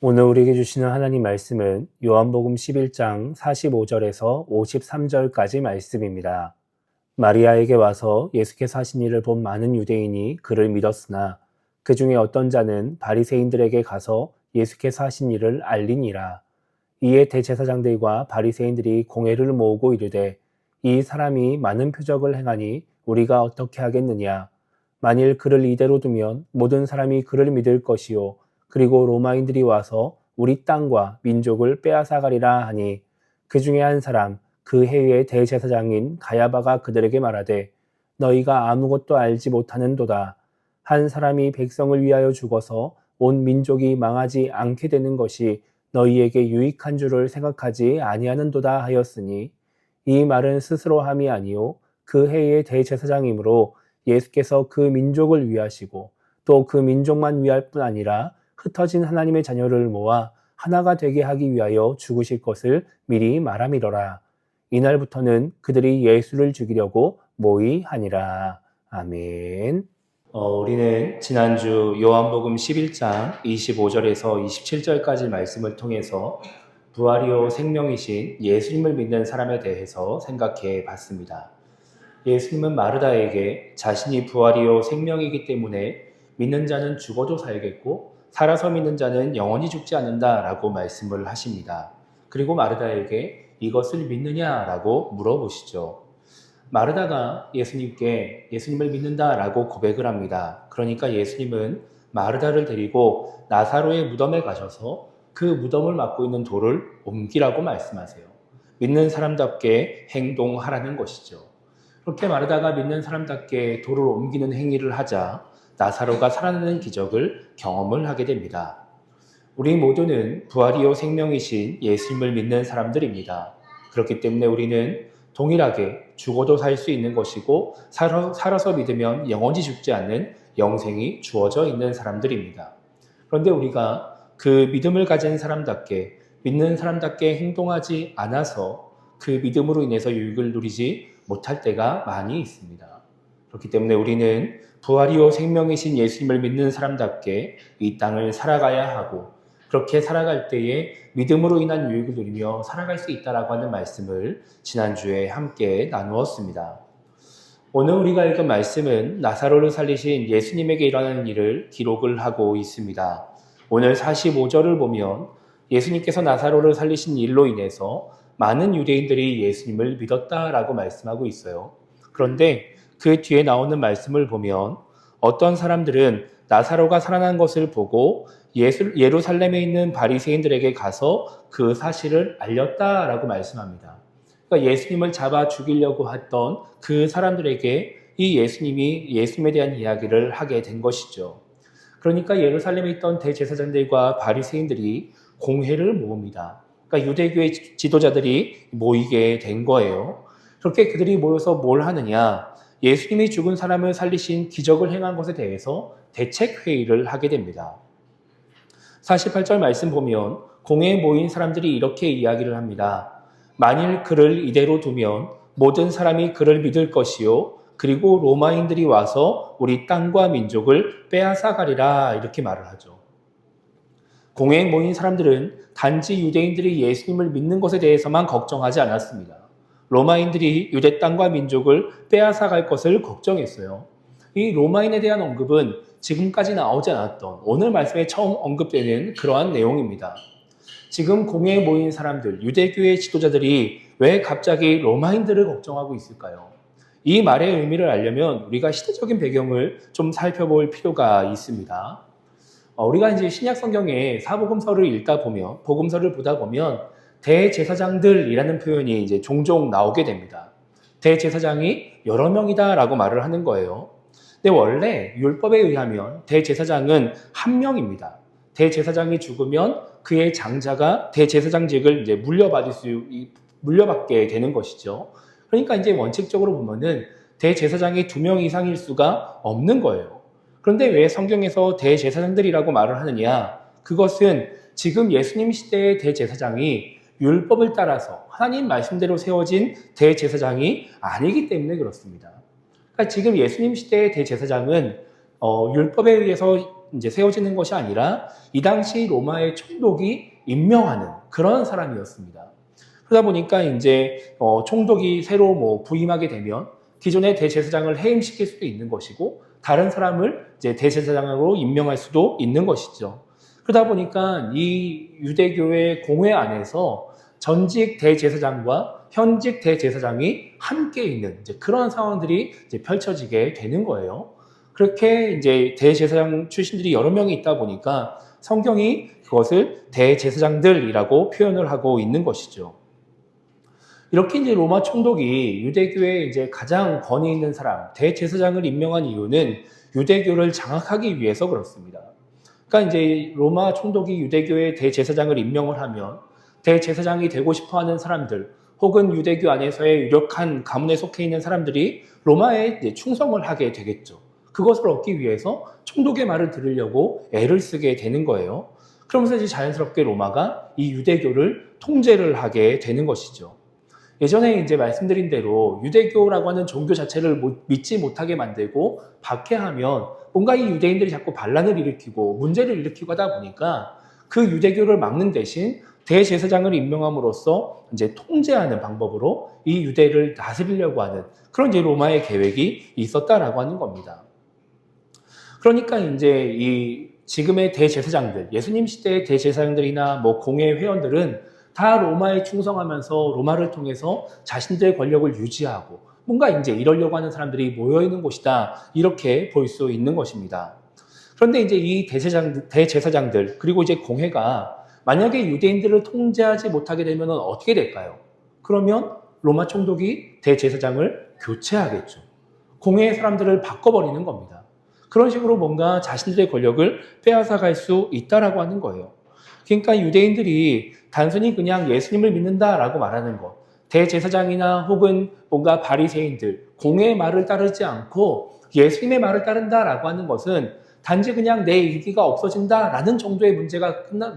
오늘 우리에게 주시는 하나님 말씀은 요한복음 11장 45절에서 53절까지 말씀입니다. 마리아에게 와서 예수께서 하신 일을 본 많은 유대인이 그를 믿었으나 그 중에 어떤 자는 바리새인들에게 가서 예수께서 하신 일을 알리니라. 이에 대제사장들과 바리새인들이 공회를 모으고 이르되 이 사람이 많은 표적을 행하니 우리가 어떻게 하겠느냐. 만일 그를 이대로 두면 모든 사람이 그를 믿을 것이요 그리고 로마인들이 와서 우리 땅과 민족을 빼앗아가리라 하니 그 중에 한 사람 그 해의 대제사장인 가야바가 그들에게 말하되 너희가 아무것도 알지 못하는도다. 한 사람이 백성을 위하여 죽어서 온 민족이 망하지 않게 되는 것이 너희에게 유익한 줄을 생각하지 아니하는도다 하였으니 이 말은 스스로 함이 아니요 그 해의 대제사장이므로 예수께서 그 민족을 위하시고 또 그 민족만 위할 뿐 아니라 흩어진 하나님의 자녀를 모아 하나가 되게 하기 위하여 죽으실 것을 미리 말함이로라. 이날부터는 그들이 예수를 죽이려고 모의하니라. 아멘. 우리는 지난주 요한복음 11장 25절에서 27절까지 말씀을 통해서 부활이요 생명이신 예수님을 믿는 사람에 대해서 생각해 봤습니다. 예수님은 마르다에게 자신이 부활이요 생명이기 때문에 믿는 자는 죽어도 살겠고 살아서 믿는 자는 영원히 죽지 않는다라고 말씀을 하십니다. 그리고 마르다에게 이것을 믿느냐라고 물어보시죠. 마르다가 예수님께 예수님을 믿는다라고 고백을 합니다. 그러니까 예수님은 마르다를 데리고 나사로의 무덤에 가셔서 그 무덤을 막고 있는 돌을 옮기라고 말씀하세요. 믿는 사람답게 행동하라는 것이죠. 그렇게 마르다가 믿는 사람답게 돌을 옮기는 행위를 하자 나사로가 살아나는 기적을 경험을 하게 됩니다. 우리 모두는 부활이요 생명이신 예수님을 믿는 사람들입니다. 그렇기 때문에 우리는 동일하게 죽어도 살 수 있는 것이고 살아서 믿으면 영원히 죽지 않는 영생이 주어져 있는 사람들입니다. 그런데 우리가 그 믿음을 가진 사람답게 믿는 사람답게 행동하지 않아서 그 믿음으로 인해서 유익을 누리지 못할 때가 많이 있습니다. 그렇기 때문에 우리는 부활이요 생명이신 예수님을 믿는 사람답게 이 땅을 살아가야 하고 그렇게 살아갈 때에 믿음으로 인한 유익을 누리며 살아갈 수 있다라고 하는 말씀을 지난주에 함께 나누었습니다. 오늘 우리가 읽은 말씀은 나사로를 살리신 예수님에게 일어나는 일을 기록을 하고 있습니다. 오늘 45절을 보면 예수님께서 나사로를 살리신 일로 인해서 많은 유대인들이 예수님을 믿었다라고 말씀하고 있어요. 그런데 그 뒤에 나오는 말씀을 보면 어떤 사람들은 나사로가 살아난 것을 보고 예루살렘에 있는 바리새인들에게 가서 그 사실을 알렸다라고 말씀합니다. 그러니까 예수님을 잡아 죽이려고 했던 그 사람들에게 이 예수님이 예수님에 대한 이야기를 하게 된 것이죠. 그러니까 예루살렘에 있던 대제사장들과 바리새인들이 공회를 모읍니다. 그러니까 유대교의 지도자들이 모이게 된 거예요. 그렇게 그들이 모여서 뭘 하느냐? 예수님이 죽은 사람을 살리신 기적을 행한 것에 대해서 대책회의를 하게 됩니다. 48절 말씀 보면 공회에 모인 사람들이 이렇게 이야기를 합니다. 만일 그를 이대로 두면 모든 사람이 그를 믿을 것이요 그리고 로마인들이 와서 우리 땅과 민족을 빼앗아 가리라 이렇게 말을 하죠. 공회에 모인 사람들은 단지 유대인들이 예수님을 믿는 것에 대해서만 걱정하지 않았습니다. 로마인들이 유대 땅과 민족을 빼앗아 갈 것을 걱정했어요. 이 로마인에 대한 언급은 지금까지 나오지 않았던 오늘 말씀에 처음 언급되는 그러한 내용입니다. 지금 공회에 모인 사람들, 유대교의 지도자들이 왜 갑자기 로마인들을 걱정하고 있을까요? 이 말의 의미를 알려면 우리가 시대적인 배경을 좀 살펴볼 필요가 있습니다. 우리가 이제 신약 성경에 사복음서를 읽다 보면, 복음서를 보다 보면 대제사장들이라는 표현이 이제 종종 나오게 됩니다. 대제사장이 여러 명이다라고 말을 하는 거예요. 근데 원래 율법에 의하면 대제사장은 한 명입니다. 대제사장이 죽으면 그의 장자가 대제사장직을 이제 물려받게 되는 것이죠. 그러니까 이제 원칙적으로 보면은 대제사장이 2명 이상일 수가 없는 거예요. 그런데 왜 성경에서 대제사장들이라고 말을 하느냐? 그것은 지금 예수님 시대의 대제사장이 율법을 따라서 하나님 말씀대로 세워진 대제사장이 아니기 때문에 그렇습니다. 그러니까 지금 예수님 시대의 대제사장은 율법에 의해서 이제 세워지는 것이 아니라 이 당시 로마의 총독이 임명하는 그런 사람이었습니다. 그러다 보니까 이제 총독이 새로 부임하게 되면 기존의 대제사장을 해임시킬 수도 있는 것이고 다른 사람을 이제 대제사장으로 임명할 수도 있는 것이죠. 그러다 보니까 이 유대교의 공회 안에서 전직 대제사장과 현직 대제사장이 함께 있는 이제 그런 상황들이 이제 펼쳐지게 되는 거예요. 그렇게 이제 대제사장 출신들이 여러 명이 있다 보니까 성경이 그것을 대제사장들이라고 표현을 하고 있는 것이죠. 이렇게 이제 로마 총독이 유대교의 이제 가장 권위 있는 사람, 대제사장을 임명한 이유는 유대교를 장악하기 위해서 그렇습니다. 그러니까 이제 로마 총독이 유대교의 대제사장을 임명을 하면 대제사장이 되고 싶어 하는 사람들, 혹은 유대교 안에서의 유력한 가문에 속해 있는 사람들이 로마에 이제 충성을 하게 되겠죠. 그것을 얻기 위해서 총독의 말을 들으려고 애를 쓰게 되는 거예요. 그러면서 이제 자연스럽게 로마가 이 유대교를 통제를 하게 되는 것이죠. 예전에 이제 말씀드린 대로 유대교라고 하는 종교 자체를 믿지 못하게 만들고 박해하면 뭔가 이 유대인들이 자꾸 반란을 일으키고 문제를 일으키고 하다 보니까 그 유대교를 막는 대신 대제사장을 임명함으로써 이제 통제하는 방법으로 이 유대를 다스리려고 하는 그런 이제 로마의 계획이 있었다라고 하는 겁니다. 그러니까 이제 이 지금의 대제사장들, 예수님 시대의 대제사장들이나 공회 회원들은 다 로마에 충성하면서 로마를 통해서 자신들의 권력을 유지하고 뭔가 이제 이러려고 하는 사람들이 모여있는 곳이다. 이렇게 볼 수 있는 것입니다. 그런데 이제 이 대제사장들, 그리고 이제 공회가 만약에 유대인들을 통제하지 못하게 되면 어떻게 될까요? 그러면 로마 총독이 대제사장을 교체하겠죠. 공회의 사람들을 바꿔버리는 겁니다. 그런 식으로 뭔가 자신들의 권력을 빼앗아갈 수 있다라고 하는 거예요. 그러니까 유대인들이 단순히 그냥 예수님을 믿는다라고 말하는 것, 대제사장이나 혹은 뭔가 바리새인들, 공회의 말을 따르지 않고 예수님의 말을 따른다라고 하는 것은 단지 그냥 내 이기가 없어진다라는 정도의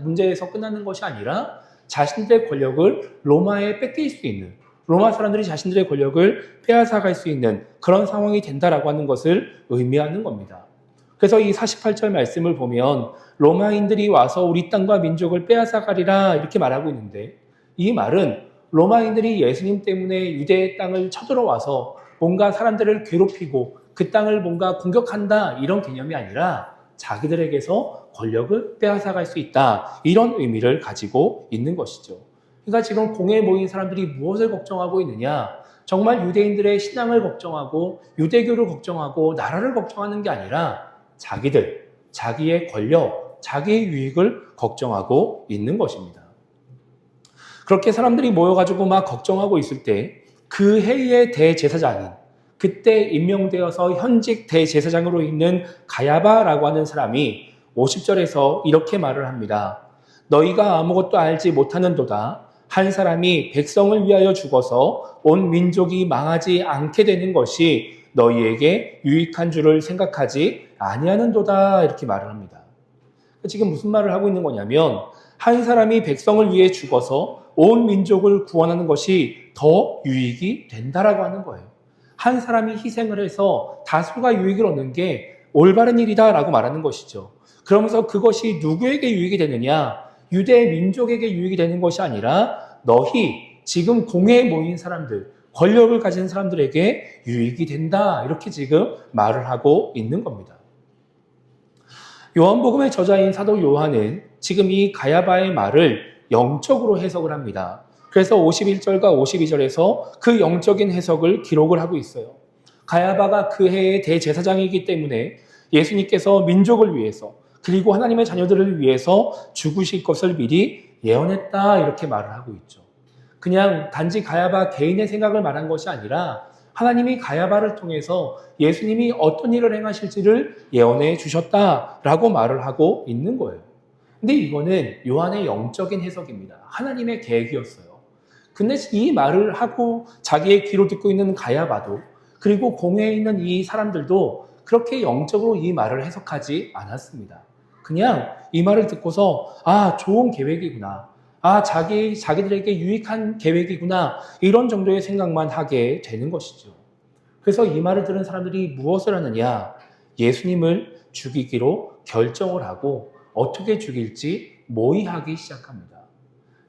문제에서 끝나는 것이 아니라 자신들의 권력을 로마에 뺏길 수 있는, 로마 사람들이 자신들의 권력을 빼앗아갈 수 있는 그런 상황이 된다라고 하는 것을 의미하는 겁니다. 그래서 이 48절 말씀을 보면 로마인들이 와서 우리 땅과 민족을 빼앗아가리라 이렇게 말하고 있는데, 이 말은 로마인들이 예수님 때문에 유대의 땅을 쳐들어와서 뭔가 사람들을 괴롭히고 그 땅을 뭔가 공격한다 이런 개념이 아니라 자기들에게서 권력을 빼앗아갈 수 있다 이런 의미를 가지고 있는 것이죠. 그러니까 지금 공회에 모인 사람들이 무엇을 걱정하고 있느냐? 정말 유대인들의 신앙을 걱정하고 유대교를 걱정하고 나라를 걱정하는 게 아니라 자기들, 자기의 권력, 자기의 유익을 걱정하고 있는 것입니다. 그렇게 사람들이 모여가지고 막 걱정하고 있을 때 그 해의 대제사장인, 그때 임명되어서 현직 대제사장으로 있는 가야바라고 하는 사람이 50절에서 이렇게 말을 합니다. 너희가 아무것도 알지 못하는도다. 한 사람이 백성을 위하여 죽어서 온 민족이 망하지 않게 되는 것이 너희에게 유익한 줄을 생각하지 아니하는도다 이렇게 말을 합니다. 지금 무슨 말을 하고 있는 거냐면 한 사람이 백성을 위해 죽어서 온 민족을 구원하는 것이 더 유익이 된다라고 하는 거예요. 한 사람이 희생을 해서 다수가 유익을 얻는 게 올바른 일이다라고 말하는 것이죠. 그러면서 그것이 누구에게 유익이 되느냐? 유대 민족에게 유익이 되는 것이 아니라 너희 지금 공회에 모인 사람들, 권력을 가진 사람들에게 유익이 된다. 이렇게 지금 말을 하고 있는 겁니다. 요한복음의 저자인 사도 요한은 지금 이 가야바의 말을 영적으로 해석을 합니다. 그래서 51절과 52절에서 그 영적인 해석을 기록을 하고 있어요. 가야바가 그 해의 대제사장이기 때문에 예수님께서 민족을 위해서 그리고 하나님의 자녀들을 위해서 죽으실 것을 미리 예언했다 이렇게 말을 하고 있죠. 그냥 단지 가야바 개인의 생각을 말한 것이 아니라 하나님이 가야바를 통해서 예수님이 어떤 일을 행하실지를 예언해 주셨다라고 말을 하고 있는 거예요. 근데 이거는 요한의 영적인 해석입니다. 하나님의 계획이었어요. 근데 이 말을 하고 자기의 귀로 듣고 있는 가야바도 그리고 공회에 있는 이 사람들도 그렇게 영적으로 이 말을 해석하지 않았습니다. 그냥 이 말을 듣고서 좋은 계획이구나. 자기들에게 유익한 계획이구나. 이런 정도의 생각만 하게 되는 것이죠. 그래서 이 말을 들은 사람들이 무엇을 하느냐? 예수님을 죽이기로 결정을 하고 어떻게 죽일지 모의하기 시작합니다.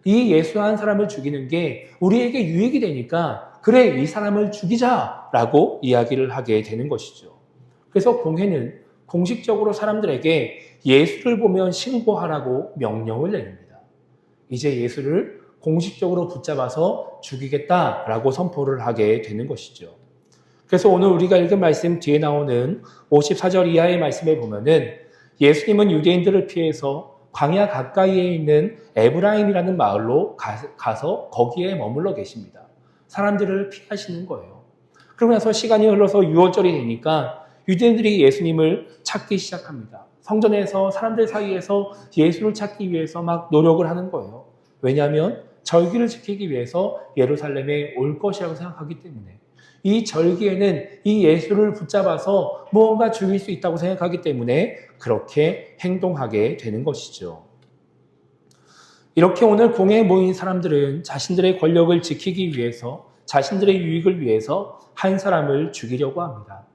이 예수 한 사람을 죽이는 게 우리에게 유익이 되니까 그래, 이 사람을 죽이자라고 이야기를 하게 되는 것이죠. 그래서 공회는 공식적으로 사람들에게 예수를 보면 신고하라고 명령을 내립니다. 이제 예수를 공식적으로 붙잡아서 죽이겠다라고 선포를 하게 되는 것이죠. 그래서 오늘 우리가 읽은 말씀 뒤에 나오는 54절 이하의 말씀에 보면은 예수님은 유대인들을 피해서 광야 가까이에 있는 에브라임이라는 마을로 가서 거기에 머물러 계십니다. 사람들을 피하시는 거예요. 그러고 나서 시간이 흘러서 6월절이 되니까 유대인들이 예수님을 찾기 시작합니다. 성전에서 사람들 사이에서 예수를 찾기 위해서 막 노력을 하는 거예요. 왜냐하면 절기를 지키기 위해서 예루살렘에 올 것이라고 생각하기 때문에, 이 절기에는 이 예수를 붙잡아서 무언가 죽일 수 있다고 생각하기 때문에 그렇게 행동하게 되는 것이죠. 이렇게 오늘 공회에 모인 사람들은 자신들의 권력을 지키기 위해서, 자신들의 유익을 위해서 한 사람을 죽이려고 합니다.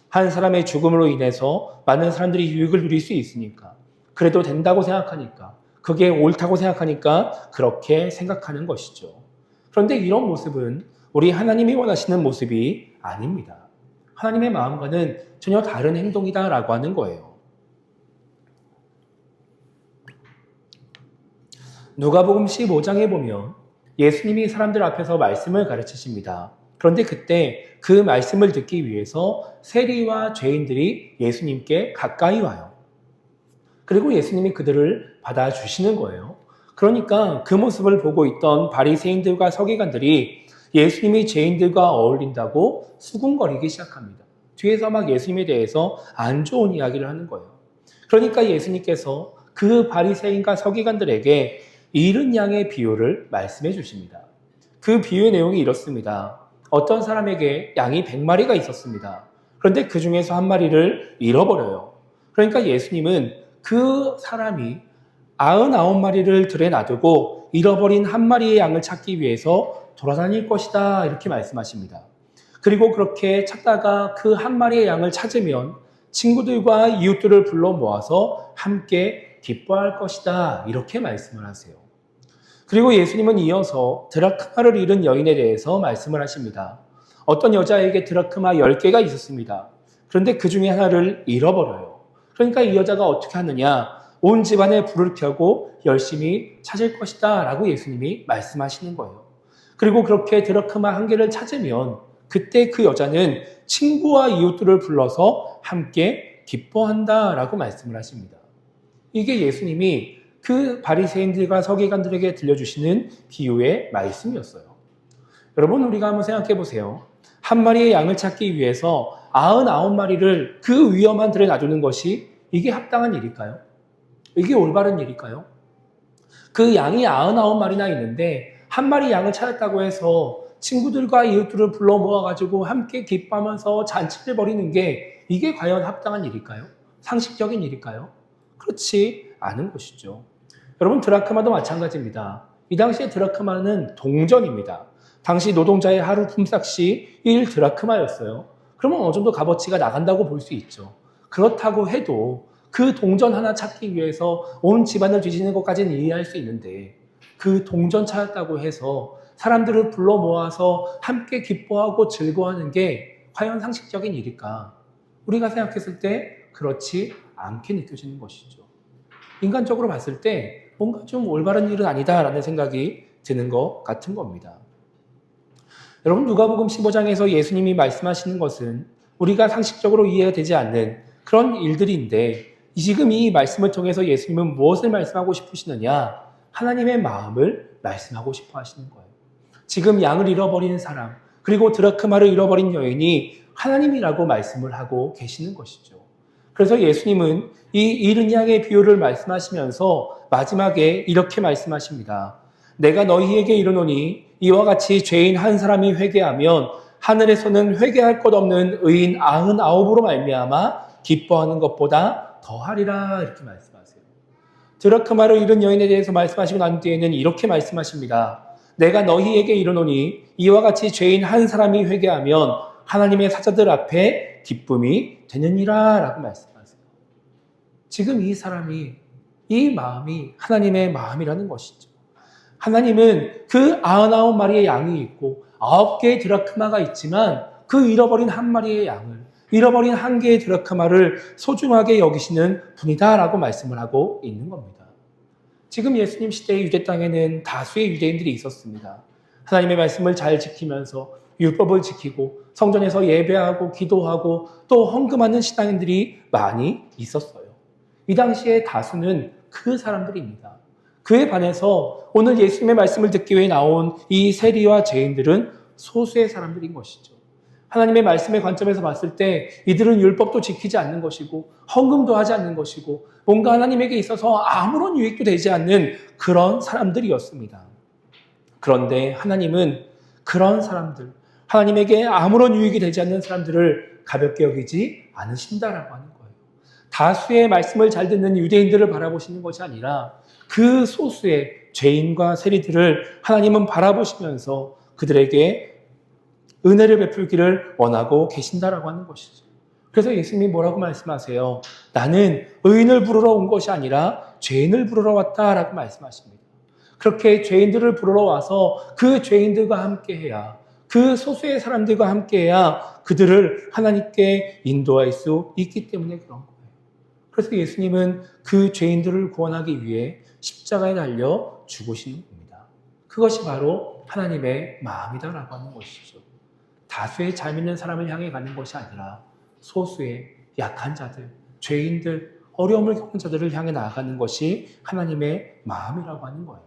한 사람의 죽음으로 인해서 많은 사람들이 유익을 누릴 수 있으니까, 그래도 된다고 생각하니까, 그게 옳다고 생각하니까 그렇게 생각하는 것이죠. 그런데 이런 모습은 우리 하나님이 원하시는 모습이 아닙니다. 하나님의 마음과는 전혀 다른 행동이다라고 하는 거예요. 누가복음 15장에 보면 예수님이 사람들 앞에서 말씀을 가르치십니다. 그런데 그때 그 말씀을 듣기 위해서 세리와 죄인들이 예수님께 가까이 와요. 그리고 예수님이 그들을 받아주시는 거예요. 그러니까 그 모습을 보고 있던 바리새인들과 서기관들이 예수님이 죄인들과 어울린다고 수군거리기 시작합니다. 뒤에서 막 예수님에 대해서 안 좋은 이야기를 하는 거예요. 그러니까 예수님께서 그 바리새인과 서기관들에게 잃은 양의 비유를 말씀해 주십니다. 그 비유의 내용이 이렇습니다. 어떤 사람에게 양이 100마리가 있었습니다. 그런데 그 중에서 한 마리를 잃어버려요. 그러니까 예수님은 그 사람이 99마리를 들에 놔두고 잃어버린 한 마리의 양을 찾기 위해서 돌아다닐 것이다, 이렇게 말씀하십니다. 그리고 그렇게 찾다가 그 한 마리의 양을 찾으면 친구들과 이웃들을 불러 모아서 함께 기뻐할 것이다, 이렇게 말씀을 하세요. 그리고 예수님은 이어서 드라크마를 잃은 여인에 대해서 말씀을 하십니다. 어떤 여자에게 드라크마 10개가 있었습니다. 그런데 그 중에 하나를 잃어버려요. 그러니까 이 여자가 어떻게 하느냐, 온 집안에 불을 켜고 열심히 찾을 것이다 라고 예수님이 말씀하시는 거예요. 그리고 그렇게 드라크마 1개를 찾으면 그때 그 여자는 친구와 이웃들을 불러서 함께 기뻐한다 라고 말씀을 하십니다. 이게 예수님이 그 바리새인들과 서기관들에게 들려주시는 비유의 말씀이었어요. 여러분, 우리가 한번 생각해 보세요. 한 마리의 양을 찾기 위해서 99마리를 그 위험한 들에 놔두는 것이 이게 합당한 일일까요? 이게 올바른 일일까요? 그 양이 99마리나 있는데 한 마리 양을 찾았다고 해서 친구들과 이웃들을 불러 모아가지고 함께 기뻐하면서 잔치를 벌이는 게 이게 과연 합당한 일일까요? 상식적인 일일까요? 그렇지 않은 것이죠. 여러분, 드라크마도 마찬가지입니다. 이 당시에 드라크마는 동전입니다. 당시 노동자의 하루 품삯이 1드라크마였어요. 그러면 어느 정도 값어치가 나간다고 볼 수 있죠. 그렇다고 해도 그 동전 하나 찾기 위해서 온 집안을 뒤지는 것까지는 이해할 수 있는데, 그 동전 찾았다고 해서 사람들을 불러 모아서 함께 기뻐하고 즐거워하는 게 과연 상식적인 일일까? 우리가 생각했을 때 그렇지 않게 느껴지는 것이죠. 인간적으로 봤을 때 뭔가 좀 올바른 일은 아니다라는 생각이 드는 것 같은 겁니다. 여러분, 누가복음 15장에서 예수님이 말씀하시는 것은 우리가 상식적으로 이해가 되지 않는 그런 일들인데, 지금 이 말씀을 통해서 예수님은 무엇을 말씀하고 싶으시느냐? 하나님의 마음을 말씀하고 싶어 하시는 거예요. 지금 양을 잃어버리는 사람, 그리고 드라크마를 잃어버린 여인이 하나님이라고 말씀을 하고 계시는 것이죠. 그래서 예수님은 이 잃은 양의 비유를 말씀하시면서 마지막에 이렇게 말씀하십니다. 내가 너희에게 이르노니 이와 같이 죄인 한 사람이 회개하면 하늘에서는 회개할 것 없는 의인 99으로 말미암아 기뻐하는 것보다 더하리라, 이렇게 말씀하세요. 드라크마를 잃은 여인에 대해서 말씀하시고 난 뒤에는 이렇게 말씀하십니다. 내가 너희에게 이르노니 이와 같이 죄인 한 사람이 회개하면 하나님의 사자들 앞에 기쁨이 되느니라, 라고 말씀하세요. 지금 이 마음이 하나님의 마음이라는 것이죠. 하나님은 그 99마리의 양이 있고 9개의 드라크마가 있지만 그 잃어버린 한 마리의 양을, 잃어버린 한 개의 드라크마를 소중하게 여기시는 분이다라고 말씀을 하고 있는 겁니다. 지금 예수님 시대의 유대 땅에는 다수의 유대인들이 있었습니다. 하나님의 말씀을 잘 지키면서 율법을 지키고 성전에서 예배하고 기도하고 또 헌금하는 신앙인들이 많이 있었어요. 이 당시의 다수는 그 사람들입니다. 그에 반해서 오늘 예수님의 말씀을 듣기 위해 나온 이 세리와 죄인들은 소수의 사람들인 것이죠. 하나님의 말씀의 관점에서 봤을 때 이들은 율법도 지키지 않는 것이고 헌금도 하지 않는 것이고 뭔가 하나님에게 있어서 아무런 유익도 되지 않는 그런 사람들이었습니다. 그런데 하나님은 그런 사람들, 하나님에게 아무런 유익이 되지 않는 사람들을 가볍게 여기지 않으신다라고 하는 거예요. 다수의 말씀을 잘 듣는 유대인들을 바라보시는 것이 아니라 그 소수의 죄인과 세리들을 하나님은 바라보시면서 그들에게 은혜를 베풀기를 원하고 계신다라고 하는 것이죠. 그래서 예수님이 뭐라고 말씀하세요? 나는 의인을 부르러 온 것이 아니라 죄인을 부르러 왔다라고 말씀하십니다. 그렇게 죄인들을 부르러 와서 그 죄인들과 함께해야, 그 소수의 사람들과 함께해야 그들을 하나님께 인도할 수 있기 때문에 그런 거예요. 그래서 예수님은 그 죄인들을 구원하기 위해 십자가에 달려 죽으신 겁니다. 그것이 바로 하나님의 마음이다라고 하는 것이죠. 다수의 잘 믿는 사람을 향해 가는 것이 아니라 소수의 약한 자들, 죄인들, 어려움을 겪는 자들을 향해 나아가는 것이 하나님의 마음이라고 하는 거예요.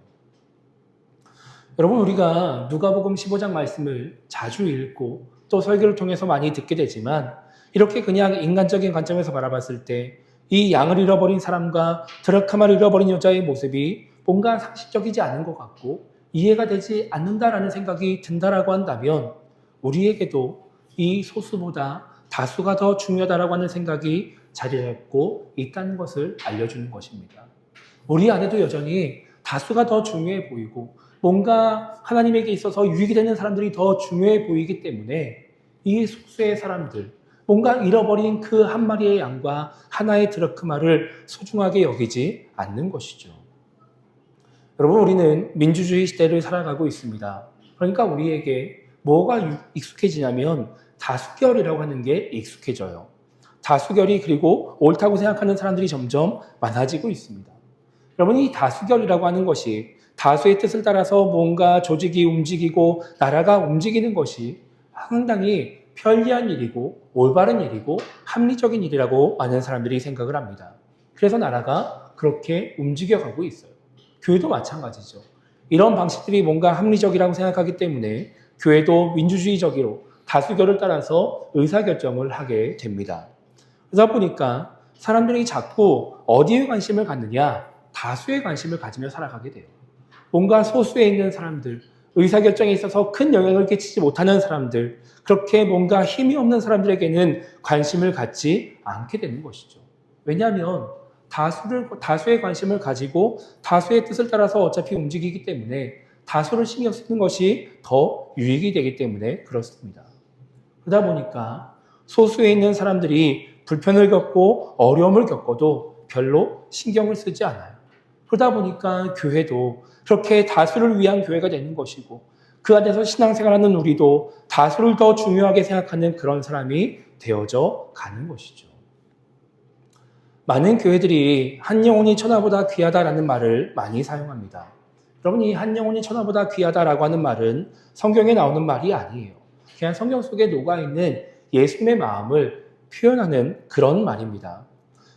여러분, 우리가 누가복음 15장 말씀을 자주 읽고 또 설교를 통해서 많이 듣게 되지만 이렇게 그냥 인간적인 관점에서 바라봤을 때 이 양을 잃어버린 사람과 드라크마를 잃어버린 여자의 모습이 뭔가 상식적이지 않은 것 같고 이해가 되지 않는다라는 생각이 든다라고 한다면 우리에게도 이 소수보다 다수가 더 중요하다라고 하는 생각이 자리 잡고 있다는 것을 알려주는 것입니다. 우리 안에도 여전히 다수가 더 중요해 보이고 뭔가 하나님에게 있어서 유익이 되는 사람들이 더 중요해 보이기 때문에 이 소수의 사람들, 뭔가 잃어버린 그 한 마리의 양과 하나의 드라크마를 소중하게 여기지 않는 것이죠. 여러분, 우리는 민주주의 시대를 살아가고 있습니다. 그러니까 우리에게 뭐가 익숙해지냐면 다수결이라고 하는 게 익숙해져요. 다수결이 그리고 옳다고 생각하는 사람들이 점점 많아지고 있습니다. 여러분, 이 다수결이라고 하는 것이 다수의 뜻을 따라서 뭔가 조직이 움직이고 나라가 움직이는 것이 상당히 편리한 일이고 올바른 일이고 합리적인 일이라고 많은 사람들이 생각을 합니다. 그래서 나라가 그렇게 움직여가고 있어요. 교회도 마찬가지죠. 이런 방식들이 뭔가 합리적이라고 생각하기 때문에 교회도 민주주의적으로 다수결을 따라서 의사결정을 하게 됩니다. 그러다 보니까 사람들이 자꾸 어디에 관심을 갖느냐? 다수의 관심을 가지며 살아가게 돼요. 뭔가 소수에 있는 사람들, 의사결정에 있어서 큰 영향을 끼치지 못하는 사람들, 그렇게 뭔가 힘이 없는 사람들에게는 관심을 갖지 않게 되는 것이죠. 왜냐하면 다수의 관심을 가지고 다수의 뜻을 따라서 어차피 움직이기 때문에 다수를 신경 쓰는 것이 더 유익이 되기 때문에 그렇습니다. 그러다 보니까 소수에 있는 사람들이 불편을 겪고 어려움을 겪어도 별로 신경을 쓰지 않아요. 그러다 보니까 교회도 그렇게 다수를 위한 교회가 되는 것이고 그 안에서 신앙생활하는 우리도 다수를 더 중요하게 생각하는 그런 사람이 되어져 가는 것이죠. 많은 교회들이 한 영혼이 천하보다 귀하다라는 말을 많이 사용합니다. 여러분, 이 한 영혼이 천하보다 귀하다라고 하는 말은 성경에 나오는 말이 아니에요. 그냥 성경 속에 녹아있는 예수님의 마음을 표현하는 그런 말입니다.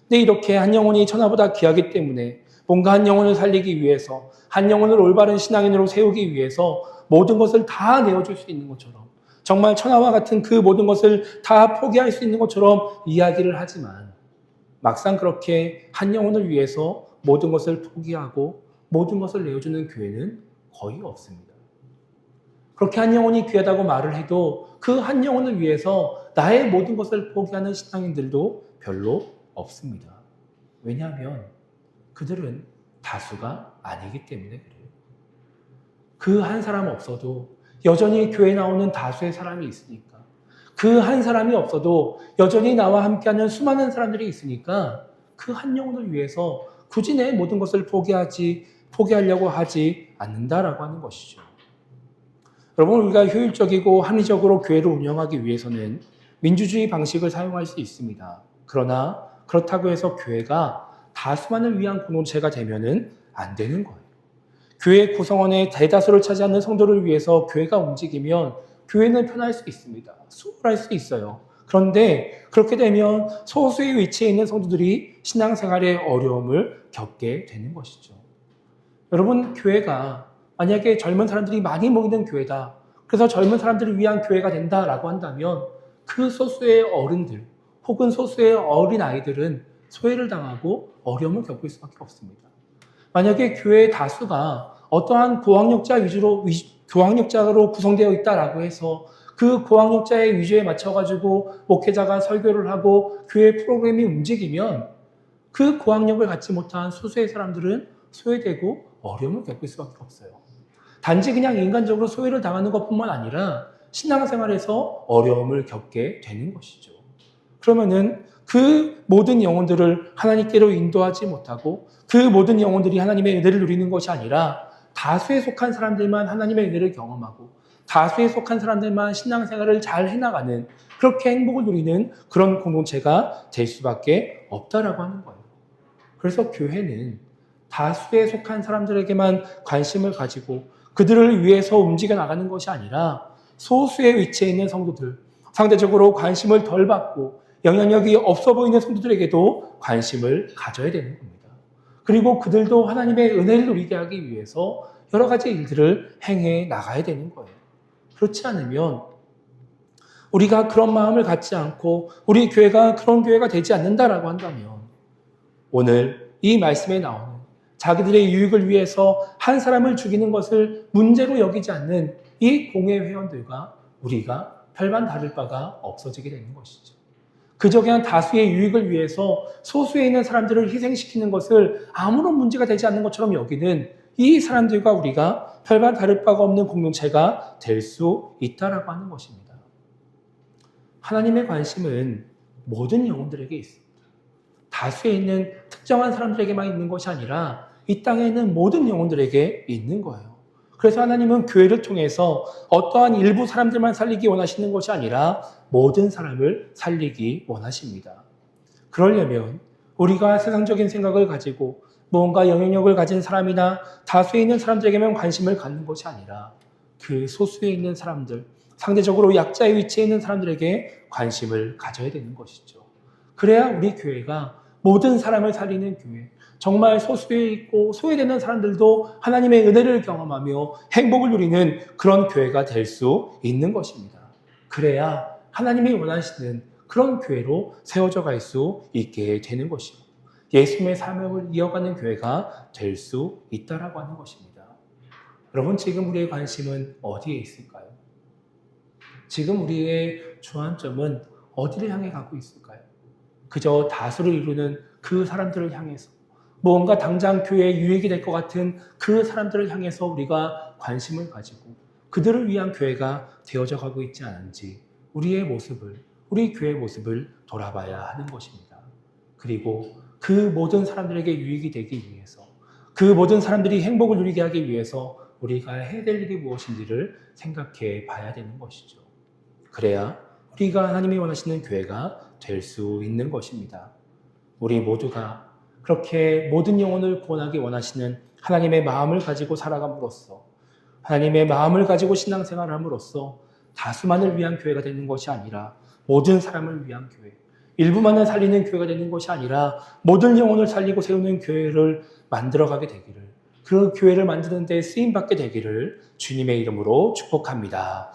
근데 이렇게 한 영혼이 천하보다 귀하기 때문에 뭔가 한 영혼을 살리기 위해서, 한 영혼을 올바른 신앙인으로 세우기 위해서 모든 것을 다 내어줄 수 있는 것처럼, 정말 천하와 같은 그 모든 것을 다 포기할 수 있는 것처럼 이야기를 하지만 막상 그렇게 한 영혼을 위해서 모든 것을 포기하고 모든 것을 내어주는 교회는 거의 없습니다. 그렇게 한 영혼이 귀하다고 말을 해도 그 한 영혼을 위해서 나의 모든 것을 포기하는 신앙인들도 별로 없습니다. 왜냐하면 그들은 다수가 아니기 때문에 그래요. 그 한 사람 없어도 여전히 교회에 나오는 다수의 사람이 있으니까, 그 한 사람이 없어도 여전히 나와 함께하는 수많은 사람들이 있으니까 그 한 영혼을 위해서 굳이 내 모든 것을 포기하려고 하지 않는다라고 하는 것이죠. 여러분, 우리가 효율적이고 합리적으로 교회를 운영하기 위해서는 민주주의 방식을 사용할 수 있습니다. 그러나 그렇다고 해서 교회가 다수만을 위한 공동체가 되면은 안 되는 거예요. 교회 구성원의 대다수를 차지하는 성도를 위해서 교회가 움직이면 교회는 편할 수 있습니다. 수월할 수 있어요. 그런데 그렇게 되면 소수의 위치에 있는 성도들이 신앙생활에 어려움을 겪게 되는 것이죠. 여러분, 교회가 만약에 젊은 사람들이 많이 모이는 교회다. 그래서 젊은 사람들을 위한 교회가 된다라고 한다면 그 소수의 어른들 혹은 소수의 어린 아이들은 소외를 당하고 어려움을 겪을 수밖에 없습니다. 만약에 교회의 다수가 어떠한 고학력자로 구성되어 있다라고 해서 그 고학력자의 위주에 맞춰가지고 목회자가 설교를 하고 교회 프로그램이 움직이면 그 고학력을 갖지 못한 소수의 사람들은 소외되고 어려움을 겪을 수밖에 없어요. 단지 그냥 인간적으로 소외를 당하는 것뿐만 아니라 신앙생활에서 어려움을 겪게 되는 것이죠. 그러면은 그 모든 영혼들을 하나님께로 인도하지 못하고 그 모든 영혼들이 하나님의 은혜를 누리는 것이 아니라 다수에 속한 사람들만 하나님의 은혜를 경험하고 다수에 속한 사람들만 신앙생활을 잘 해나가는 그렇게 행복을 누리는 그런 공동체가 될 수밖에 없다라고 하는 거예요. 그래서 교회는 다수에 속한 사람들에게만 관심을 가지고 그들을 위해서 움직여 나가는 것이 아니라 소수의 위치에 있는 성도들, 상대적으로 관심을 덜 받고 영향력이 없어 보이는 성도들에게도 관심을 가져야 되는 겁니다. 그리고 그들도 하나님의 은혜를 누리게 하기 위해서 여러 가지 일들을 행해 나가야 되는 거예요. 그렇지 않으면 우리가 그런 마음을 갖지 않고 우리 교회가 그런 교회가 되지 않는다라고 한다면 오늘 이 말씀에 나오는 자기들의 유익을 위해서 한 사람을 죽이는 것을 문제로 여기지 않는 이 공회 회원들과 우리가 별반 다를 바가 없어지게 되는 것이죠. 그저 그냥 다수의 유익을 위해서 소수에 있는 사람들을 희생시키는 것을 아무런 문제가 되지 않는 것처럼 여기는 이 사람들과 우리가 별반 다를 바가 없는 공동체가 될 수 있다라고 하는 것입니다. 하나님의 관심은 모든 영혼들에게 있습니다. 다수에 있는 특정한 사람들에게만 있는 것이 아니라 이 땅에 있는 모든 영혼들에게 있는 거예요. 그래서 하나님은 교회를 통해서 어떠한 일부 사람들만 살리기 원하시는 것이 아니라 모든 사람을 살리기 원하십니다. 그러려면 우리가 세상적인 생각을 가지고 뭔가 영향력을 가진 사람이나 다수에 있는 사람들에게만 관심을 갖는 것이 아니라 그 소수에 있는 사람들, 상대적으로 약자의 위치에 있는 사람들에게 관심을 가져야 되는 것이죠. 그래야 우리 교회가 모든 사람을 살리는 교회, 정말 소수에 있고 소외되는 사람들도 하나님의 은혜를 경험하며 행복을 누리는 그런 교회가 될 수 있는 것입니다. 그래야 하나님이 원하시는 그런 교회로 세워져 갈 수 있게 되는 것이고 예수님의 삶을 이어가는 교회가 될 수 있다라고 하는 것입니다. 여러분, 지금 우리의 관심은 어디에 있을까요? 지금 우리의 주안점은 어디를 향해 가고 있을까요? 그저 다수를 이루는 그 사람들을 향해서 뭔가 당장 교회에 유익이 될 것 같은 그 사람들을 향해서 우리가 관심을 가지고 그들을 위한 교회가 되어져 가고 있지 않은지 우리 교회의 모습을 돌아봐야 하는 것입니다. 그리고 그 모든 사람들에게 유익이 되기 위해서 그 모든 사람들이 행복을 누리게 하기 위해서 우리가 해야 될 일이 무엇인지를 생각해 봐야 되는 것이죠. 그래야 우리가 하나님이 원하시는 교회가 될 수 있는 것입니다. 우리 모두가 그렇게 모든 영혼을 구원하기 원하시는 하나님의 마음을 가지고 살아감으로써 하나님의 마음을 가지고 신앙생활을 함으로써 다수만을 위한 교회가 되는 것이 아니라 모든 사람을 위한 교회, 일부만을 살리는 교회가 되는 것이 아니라 모든 영혼을 살리고 세우는 교회를 만들어가게 되기를, 그 교회를 만드는 데 쓰임받게 되기를 주님의 이름으로 축복합니다.